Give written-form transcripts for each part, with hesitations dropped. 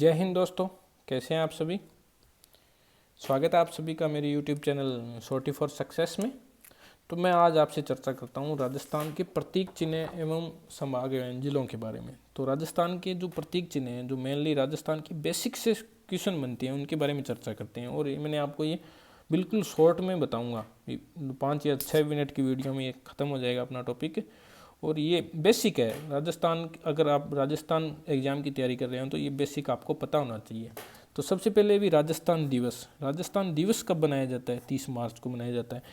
जय हिंद दोस्तों, कैसे हैं आप सभी। स्वागत है आप सभी का मेरे YouTube channel shorty for success में। तो मैं आज आपसे चर्चा करता हूं राजस्थान के प्रतीक चिन्ह एवं संभाग एवं जिलों के बारे में। तो राजस्थान के जो प्रतीक चिन्ह हैं, जो मेनली राजस्थान की बेसिक से क्वेश्चन बनती हैं, उनके बारे में चर्चा करते हैं। और मैंने आपको ये बिल्कुल शॉर्ट में बताऊँगा, 5 या 6 मिनट की वीडियो में ये ख़त्म हो जाएगा अपना टॉपिक। और ये बेसिक है राजस्थान, अगर आप राजस्थान एग्ज़ाम की तैयारी कर रहे हो तो ये बेसिक आपको पता होना चाहिए। तो सबसे पहले भी राजस्थान दिवस कब बनाया जाता है? 30 मार्च को बनाया जाता है।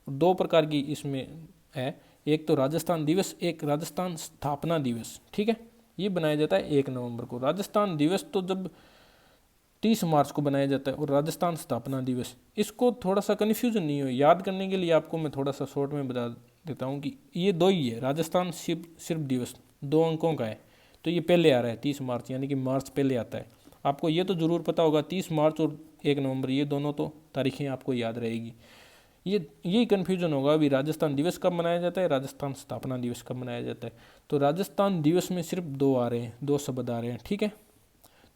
दो प्रकार की इसमें है, एक तो राजस्थान दिवस, एक राजस्थान स्थापना दिवस। ठीक है, ये बनाया जाता है 1 नवंबर को। राजस्थान दिवस तो जब 30 मार्च को बनाया जाता है, और राजस्थान स्थापना दिवस, इसको थोड़ा सा कन्फ्यूजन नहीं हो, याद करने के लिए आपको मैं थोड़ा सा शॉर्ट में बता देता हूँ कि ये दो ही है। राजस्थान सिर्फ दिवस 2 अंकों का है, तो ये पहले आ रहा है 30 मार्च, यानी कि मार्च पहले आता है। आपको ये तो ज़रूर पता होगा 30 मार्च और 1 नवंबर, ये दोनों तो तारीखें आपको याद रहेगी। यही कन्फ्यूजन होगा अभी, राजस्थान दिवस कब मनाया जाता है, राजस्थान स्थापना दिवस कब मनाया जाता है। तो राजस्थान दिवस में सिर्फ 2 आ रहे हैं, 2 शब्द आ रहे हैं। ठीक है,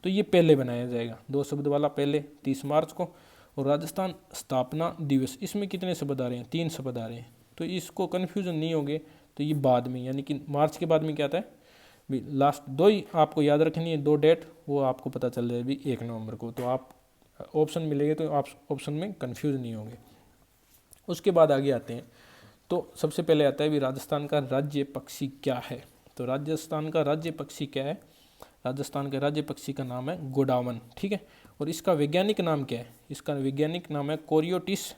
तो ये पहले बनाया जाएगा, 2 शब्द वाला पहले 30 मार्च को। और राजस्थान स्थापना दिवस, इसमें कितने शब्द आ रहे हैं? 3 शब्द आ रहे हैं। तो इसको कन्फ्यूजन नहीं होगे, तो ये बाद में, यानी कि मार्च के बाद में क्या आता है, भी लास्ट 2 ही आपको याद रखनी है, 2 डेट, वो आपको पता चल जाए भी 1 नवंबर को। तो आप ऑप्शन मिलेंगे तो आप ऑप्शन में कन्फ्यूज नहीं होंगे। उसके बाद आगे आते हैं, तो सबसे पहले आता है भी राजस्थान का राज्य पक्षी क्या है। तो राजस्थान का राज्य पक्षी क्या है? राजस्थान के राज्य पक्षी का नाम है गोडावन। ठीक है, और इसका वैज्ञानिक नाम क्या है? इसका वैज्ञानिक नाम है कोरियोटिस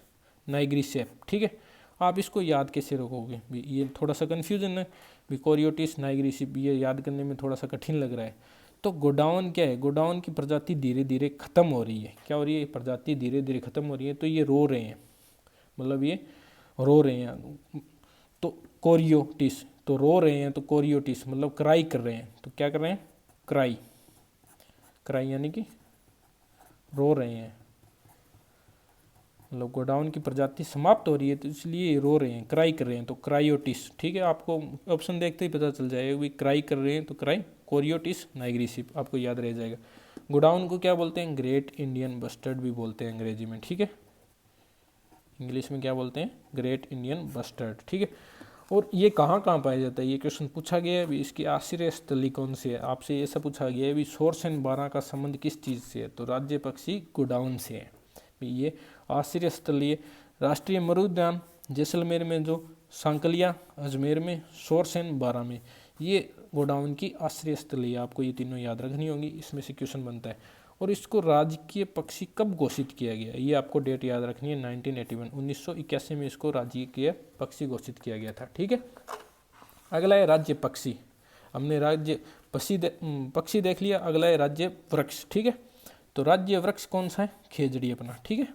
नाइग्रिसेप। ठीक है, आप इसको याद कैसे रखोगे भी, ये थोड़ा सा कन्फ्यूजन है भी, कोरियोटिस नाइग्रिसेप ये याद करने में थोड़ा सा कठिन लग रहा है। तो गोडावन क्या है? गोडावन की प्रजाति धीरे धीरे खत्म हो रही है। क्या हो रही है? प्रजाति धीरे धीरे खत्म हो रही है। तो ये रो रहे हैं, मतलब ये रो रहे हैं। तो कोरियोटिस, तो रो रहे हैं, तो कोरियोटिस मतलब क्राई कर रहे हैं। तो क्या कर रहे हैं? क्राई, क्राई यानी कि रो रहे हैं, मतलब गोडाउन की प्रजाति समाप्त हो रही है, तो इसलिए रो रहे हैं, क्राई कर रहे हैं। तो क्राइयोटिस। ठीक है, आपको ऑप्शन देखते ही पता चल जाएगा भी, क्राई कर रहे हैं तो क्राई, कोरियोटिस नाइग्रिसिप, आपको याद रह जाएगा। गोडाउन को क्या बोलते हैं? ग्रेट इंडियन बस्टर्ड भी बोलते हैं अंग्रेजी में। ठीक है, इंग्लिश में क्या बोलते हैं? Great Indian bustard. ठीक है, और ये कहाँ कहाँ पाया जाता है? ये क्वेश्चन पूछा गया है भी, इसकी आश्रय स्थली कौन सी है? आपसे ऐसा पूछा गया है भी, सोर्स एंड बारह का संबंध किस चीज़ से है? तो राज्य पक्षी गोडाउन से है। ये आश्रय स्थलीय राष्ट्रीय मरुद्यान जैसलमेर में, जो सांकलिया अजमेर में, सोर्स एंड बारह में, ये गोडाउन की आश्रय स्थली है। आपको ये तीनों याद रखनी होगी, इसमें से क्वेश्चन बनता है। और इसको राजकीय पक्षी कब घोषित किया गया? ये आपको डेट याद रखनी है, 1981, 1981 में इसको राजकीय पक्षी घोषित किया गया था। ठीक है, अगला है राज्य पक्षी। हमने राज्य पक्षी देख लिया, अगला है राज्य वृक्ष। ठीक है, तो राज्य वृक्ष कौन सा है? खेजड़ी अपना। ठीक है,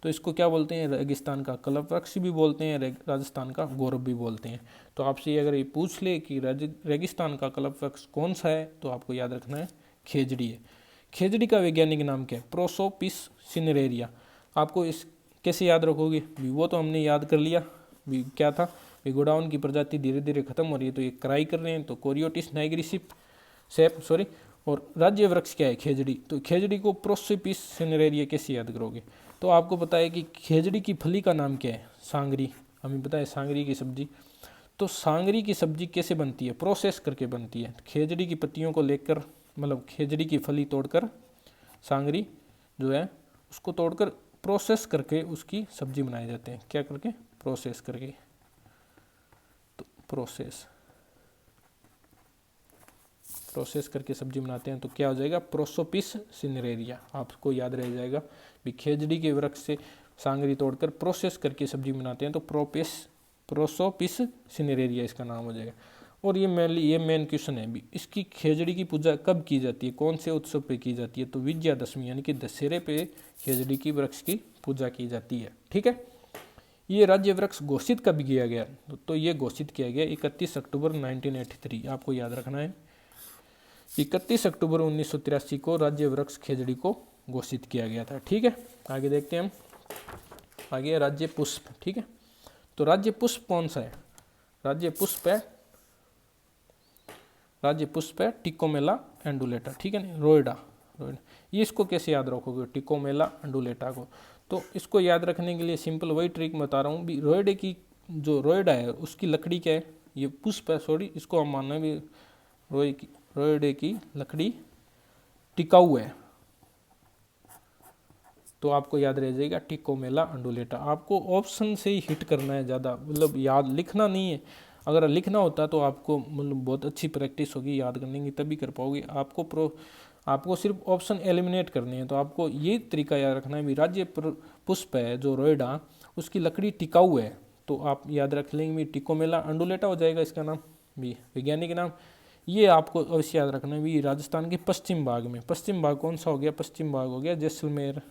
तो इसको क्या बोलते हैं? रेगिस्तान का कल्प वृक्ष भी बोलते हैं, राजस्थान का गौरव भी बोलते हैं। तो आपसे अगर ये पूछ ले कि रेगिस्तान का कल्प वृक्ष कौन सा है, तो आपको याद रखना है खेजड़ी है। खेजड़ी का वैज्ञानिक नाम क्या है? Prosopis cineraria. आपको इस कैसे याद रखोगे भी, वो तो हमने याद कर लिया भी, क्या था भी, गोडाउन की प्रजाति धीरे धीरे खत्म हो रही है, तो ये क्राई कर रहे हैं, तो कोरियोटिस नाइग्रिसिप सेप सॉरी। और राज्य वृक्ष क्या है? खेजड़ी। तो खेजड़ी को प्रोसोपिस सिनेरेरिया कैसे याद करोगे? तो आपको पता है कि खेजड़ी की फली का नाम क्या है? सांगरी। हमें पता है सांगरी की सब्जी। तो सांगरी की सब्जी कैसे बनती है? प्रोसेस करके बनती है। खेजड़ी की पत्तियों को लेकर, मतलब खेजड़ी की फली तोड़कर, सांगरी जो है उसको तोड़कर प्रोसेस करके उसकी सब्जी बनाए जाते हैं। क्या करके? प्रोसेस करके। तो प्रोसेस करके सब्जी बनाते हैं, तो क्या हो जाएगा? Prosopis cineraria. आपको याद रह जाएगा भी, खेजड़ी के वृक्ष से सांगरी तोड़कर प्रोसेस करके सब्जी बनाते हैं, तो प्रोसोपिस सिनेरेरिया इसका नाम हो जाएगा। और ये मेन क्वेश्चन है भी, इसकी खेजड़ी की पूजा कब की जाती है? कौन से उत्सव पे की जाती है? तो विजयादशमी यानी कि दशहरे पे खेजड़ी की वृक्ष की पूजा की जाती है। ठीक है, ये राज्य वृक्ष घोषित कब किया गया? तो ये घोषित किया गया 31 अक्टूबर 1983। आपको याद रखना है, 31 अक्टूबर 1983 को राज्य वृक्ष खेजड़ी को घोषित किया गया था। ठीक है, आगे देखते हैं हम। आगे राज्य पुष्प। ठीक है, तो राज्य पुष्प कौन सा है? राज्य पुष्प है टिकोमेला एंडुलेटा। ठीक है ना, रोएडा रोइडा। ये इसको कैसे याद रखोगे, टिकोमेला अंडुलेटा को। तो इसको याद रखने के लिए सिंपल वही ट्रिक बता रहा हूँ भी। रोइडे की जो रोइडा है उसकी लकड़ी क्या है, ये पुष्प है, सॉरी इसको हम मानना भी रोइडे की लकड़ी टिकाऊ है, तो आपको याद रह जाएगा टिकोमेला अंडुलेटा। आपको ऑप्शन से ही हिट करना है ज़्यादा, मतलब याद लिखना नहीं है। अगर लिखना होता तो आपको मतलब बहुत अच्छी प्रैक्टिस होगी याद करने की, तभी कर पाओगे। आपको सिर्फ ऑप्शन एलिमिनेट करने हैं। तो आपको ये तरीका याद रखना है भी राज्य पुष्प है जो रोइडा, उसकी लकड़ी टिकाऊ है, तो आप याद रख लेंगे भी टिकोमेला अंडुलेटा हो जाएगा इसका नाम भी, वैज्ञानिक नाम। ये आपको अवश्य याद रखना है भी राजस्थान के पश्चिम भाग में, पश्चिम भाग कौन सा हो गया, पश्चिम भाग हो गया जैसलमेर,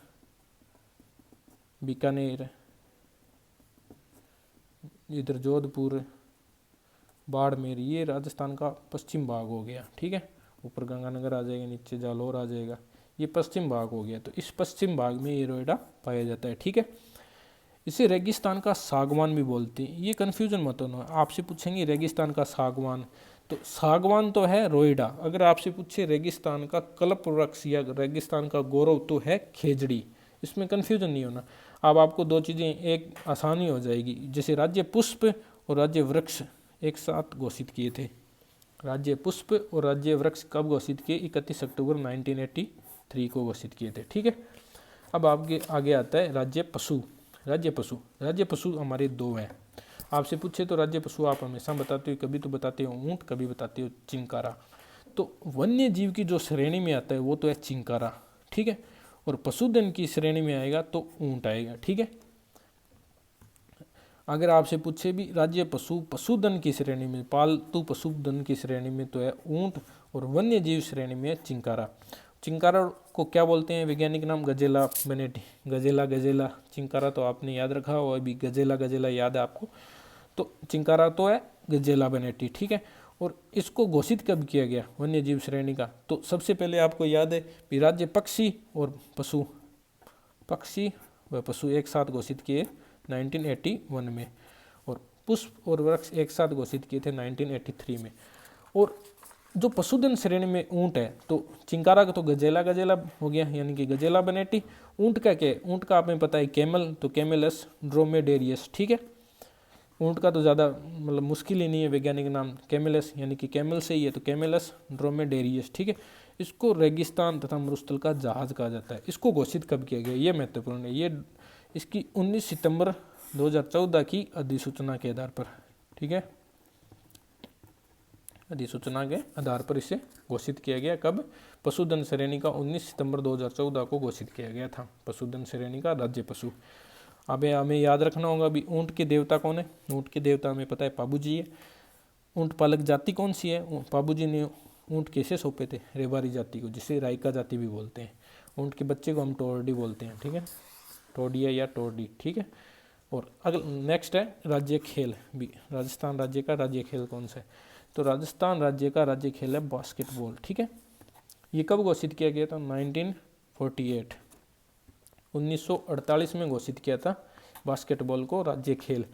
बीकानेर, इधर जोधपुर, बाड़मेर, ये राजस्थान का पश्चिम भाग हो गया। ठीक है, ऊपर गंगानगर आ जाएगा, नीचे जालौर आ जाएगा, ये पश्चिम भाग हो गया। तो इस पश्चिम भाग में ये रोइडा पाया जाता है। ठीक है, इसे रेगिस्तान का सागवान भी बोलते हैं। ये कन्फ्यूजन मत होना, आपसे पूछेंगे रेगिस्तान का सागवान, तो सागवान तो है रोइडा। अगर आपसे पूछे रेगिस्तान का कल्प वृक्ष या रेगिस्तान का गौरव, तो है खेजड़ी। इसमें कन्फ्यूजन नहीं होना। अब आपको दो चीज़ें एक आसानी हो जाएगी, जैसे राज्य पुष्प और राज्य वृक्ष एक साथ घोषित किए थे। राज्य पुष्प और राज्य वृक्ष कब घोषित किए, 31 अक्टूबर 1983 को घोषित किए थे। ठीक है, अब आपके आगे आता है राज्य पशु। राज्य पशु हमारे दो हैं। आपसे पूछे तो राज्य पशु आप हमेशा बताते हो, कभी तो बताते हो ऊँट, कभी बताते हो चिंकारा। तो वन्य जीव की जो श्रेणी में आता है वो तो है चिंकारा। ठीक है, और पशुधन की श्रेणी में आएगा तो ऊँट आएगा। ठीक है, अगर आपसे पूछे भी राज्य पशुधन की श्रेणी में, पालतू पशुधन की श्रेणी में तो है ऊँट, और वन्य जीव श्रेणी में है चिंकारा। चिंकारा को क्या बोलते हैं वैज्ञानिक नाम, गजेला बेनेटी। गजेला चिंकारा तो आपने याद रखा हो, अभी गजेला याद है आपको, तो चिंकारा तो है गजेला बेनेटी। ठीक है, और इसको घोषित कब किया गया वन्य जीव श्रेणी का, तो सबसे पहले आपको याद है कि राज्य पक्षी और पशु, पक्षी व पशु एक साथ घोषित किए 1981 में, और पुष्प और वृक्ष एक साथ घोषित किए थे 1983 में। और जो पशुधन श्रेणी में ऊँट है, तो चिंकारा का तो गजेला हो गया, यानी कि गजेला बेनेटी। ऊँट का क्या है, ऊँट का आपने पता है कैमल, तो कैमेलस ड्रोमेडेरियस। ठीक है, ऊँट का तो ज़्यादा मतलब मुश्किल ही नहीं है वैज्ञानिक नाम, कैमेलस, यानी कि कैमल से ही है, तो कैमेलस ड्रोमेडेरियस। ठीक है, इसको रेगिस्तान तथा मरुस्थल का जहाज कहा जाता है। इसको घोषित कब किया गया, ये महत्वपूर्ण है। ये इसकी 19 सितंबर 2014 की अधिसूचना के आधार पर, ठीक है, अधिसूचना के आधार पर इसे घोषित किया गया। कब, पशुधन श्रेणी का 19 सितंबर 2014 को घोषित किया गया था, पशुधन श्रेणी का राज्य पशु। अब हमें याद रखना होगा भी ऊँट के देवता कौन है। ऊँट के देवता हमें पता है पाबूजी है। ऊँट पालक जाति कौन सी है, पाबूजी ने ऊँट कैसे सौंपे थे, रेवारी जाति को, जिसे रायका जाति भी बोलते हैं। ऊँट के बच्चे को हम टोरडी बोलते हैं। ठीक है, टोडिया या टोरडी। ठीक है, और अगला नेक्स्ट है राज्य खेल भी। राजस्थान राज्य का राज्य खेल कौन सा है, तो राजस्थान राज्य का राज्य खेल है बास्केटबॉल। ठीक है, ये कब घोषित किया गया था, 1948, 1948 में घोषित किया था बास्केटबॉल को राज्य खेल।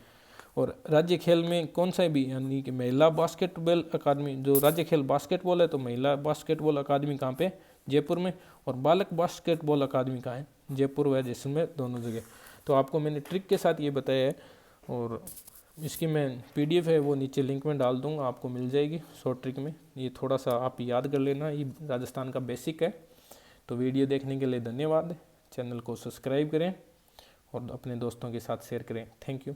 और राज्य खेल में कौन सा भी, यानी कि महिला बास्केटबॉल अकादमी, जो राज्य खेल बास्केटबॉल है तो महिला बास्केटबॉल अकादमी कहाँ पे, जयपुर में, और बालक बास्केटबॉल अकादमी कहाँ है, जयपुर व जैसलमेर, दोनों जगह। तो आपको मैंने ट्रिक के साथ ये बताया है, और इसकी मैं PDF है वो नीचे लिंक में डाल दूंगा, आपको मिल जाएगी शॉर्ट ट्रिक में। ये थोड़ा सा आप याद कर लेना, ये राजस्थान का बेसिक है। तो वीडियो देखने के लिए धन्यवाद। चैनल को सब्सक्राइब करें और अपने दोस्तों के साथ शेयर करें। Thank you.